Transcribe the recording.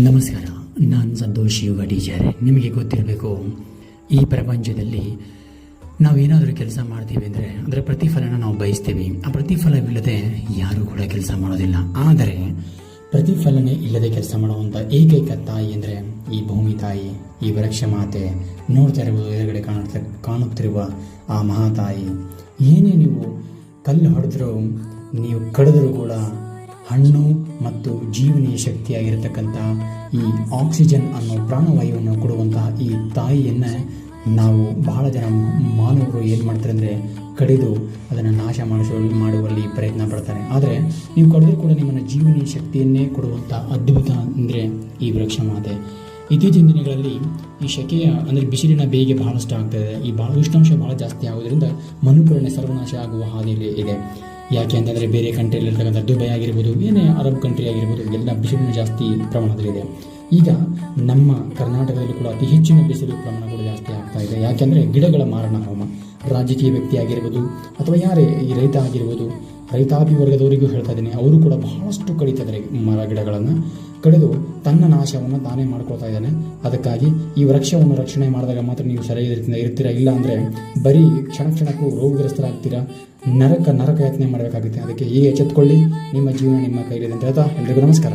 ನಮಸ್ಕಾರ, ನಾನು ಸಂತೋಷ್ ಯೋಗ ಟೀಚರ್. ನಿಮಗೆ ಗೊತ್ತಿರಬೇಕು, ಈ ಪ್ರಪಂಚದಲ್ಲಿ ನಾವೇನಾದರೂ ಕೆಲಸ ಮಾಡ್ತೀವಿ ಅಂದರೆ ಅದರ ಪ್ರತಿಫಲನ ನಾವು ಬಯಸ್ತೀವಿ. ಆ ಪ್ರತಿಫಲವಿಲ್ಲದೆ ಯಾರೂ ಕೂಡ ಕೆಲಸ ಮಾಡೋದಿಲ್ಲ. ಆದರೆ ಪ್ರತಿಫಲನೆ ಇಲ್ಲದೆ ಕೆಲಸ ಮಾಡುವಂಥ ಏಕೈಕ ತಾಯಿ ಅಂದರೆ ಈ ಭೂಮಿ ತಾಯಿ, ಈ ವೃಕ್ಷ ಮಾತೆ. ನೋಡ್ತಾ ಇರ್ಬೋದು, ಎದುರುಗಡೆ ಕಾಣುತ್ತಿರುವ ಆ ಮಹಾತಾಯಿ. ಏನೇ ನೀವು ಕಲ್ಲು ಹೊಡೆದರೂ, ನೀವು ಕಡಿದರೂ ಕೂಡ ಹಣ್ಣು ಮತ್ತು ಜೀವನೀಯ ಶಕ್ತಿಯಾಗಿರತಕ್ಕಂಥ ಈ ಆಕ್ಸಿಜನ್ ಅನ್ನೋ ಪ್ರಾಣವಾಯುವನ್ನು ಕೊಡುವಂತಹ ಈ ತಾಯಿಯನ್ನು ನಾವು ಬಹಳ ಜನ ಮಾನವರು ಏನು ಮಾಡ್ತಾರೆ ಅಂದರೆ ಕಡಿದು ಅದನ್ನು ನಾಶ ಮಾಡುವಲ್ಲಿ ಪ್ರಯತ್ನ ಪಡ್ತಾರೆ. ಆದರೆ ನೀವು ಕಡಿದ್ರೂ ಕೂಡ ನಿಮ್ಮನ್ನು ಜೀವನೀಯ ಶಕ್ತಿಯನ್ನೇ ಕೊಡುವಂಥ ಅದ್ಭುತ ಅಂದರೆ ಈ ವೃಕ್ಷ ಮಾತೆ. ಇತ್ತೀಚಿನ ದಿನಗಳಲ್ಲಿ ಈ ಶೆಕೆಯ ಅಂದರೆ ಬಿಸಿಲಿನ ಬೇಗೆ ಬಹಳಷ್ಟು ಆಗ್ತಾಯಿದೆ. ಈ ಉಷ್ಣಾಂಶ ಬಹಳ ಜಾಸ್ತಿ ಆಗೋದ್ರಿಂದ ಮನುಕುಲನೆ ಸರ್ವನಾಶ ಆಗುವ ಹಾದಿಯಲ್ಲಿ ಇದೆ. ಯಾಕೆ ಅಂತಂದರೆ ಬೇರೆ ಕಂಟ್ರಿಯಲ್ಲಿರ್ತಕ್ಕಂಥ ದುಬೈ ಆಗಿರ್ಬೋದು, ಏನೇ ಅರಬ್ ಕಂಟ್ರಿ ಆಗಿರ್ಬೋದು, ಎಲ್ಲ ಬಿಸಿಲಿನ ಜಾಸ್ತಿ ಪ್ರಮಾಣದಲ್ಲಿದೆ. ಈಗ ನಮ್ಮ ಕರ್ನಾಟಕದಲ್ಲಿ ಕೂಡ ಅತಿ ಹೆಚ್ಚಿನ ಬಿಸಿಲು ಪ್ರಮಾಣ ಕೂಡ ಜಾಸ್ತಿ ಆಗ್ತಾ ಇದೆ. ಯಾಕೆಂದರೆ ಗಿಡಗಳ ಮಾರಣ ಹೋಮ. ರಾಜಕೀಯ ವ್ಯಕ್ತಿ ಆಗಿರ್ಬೋದು ಅಥವಾ ಯಾರೇ ಈ ರೈತ ಆಗಿರ್ಬೋದು, ರೈತಾಪಿ ವರ್ಗದವರಿಗೂ ಹೇಳ್ತಾ ಇದ್ದೀನಿ, ಅವರು ಕೂಡ ಬಹಳಷ್ಟು ಕಡಿತಿದ್ದಾರೆ. ಮರ ಗಿಡಗಳನ್ನು ಕಡಿದು ತನ್ನ ನಾಶವನ್ನು ತಾನೇ ಮಾಡ್ಕೊಳ್ತಾ ಇದ್ದಾನೆ. ಅದಕ್ಕಾಗಿ ಈ ವೃಕ್ಷವನ್ನು ರಕ್ಷಣೆ ಮಾಡಿದಾಗ ಮಾತ್ರ ನೀವು ಸರಿಯಾದ ಇರ್ತೀರಾ. ಇಲ್ಲ ಅಂದರೆ ಬರೀ ಕ್ಷಣಕ್ಕೂ ರೋಗಗ್ರಸ್ತರಾಗ್ತೀರಾ, ನರಕ ಯಾತನೆ ಮಾಡಬೇಕಾಗುತ್ತೆ. ಅದಕ್ಕೆ ಈಗ ಎಚ್ಚೆತ್ತುಕೊಳ್ಳಿ. ನಿಮ್ಮ ಜೀವನ ನಿಮ್ಮ ಕೈಲಿದೆ ಅಂತ ಹೇಳ್ತಾ ಎಲ್ರಿಗೂ ನಮಸ್ಕಾರ.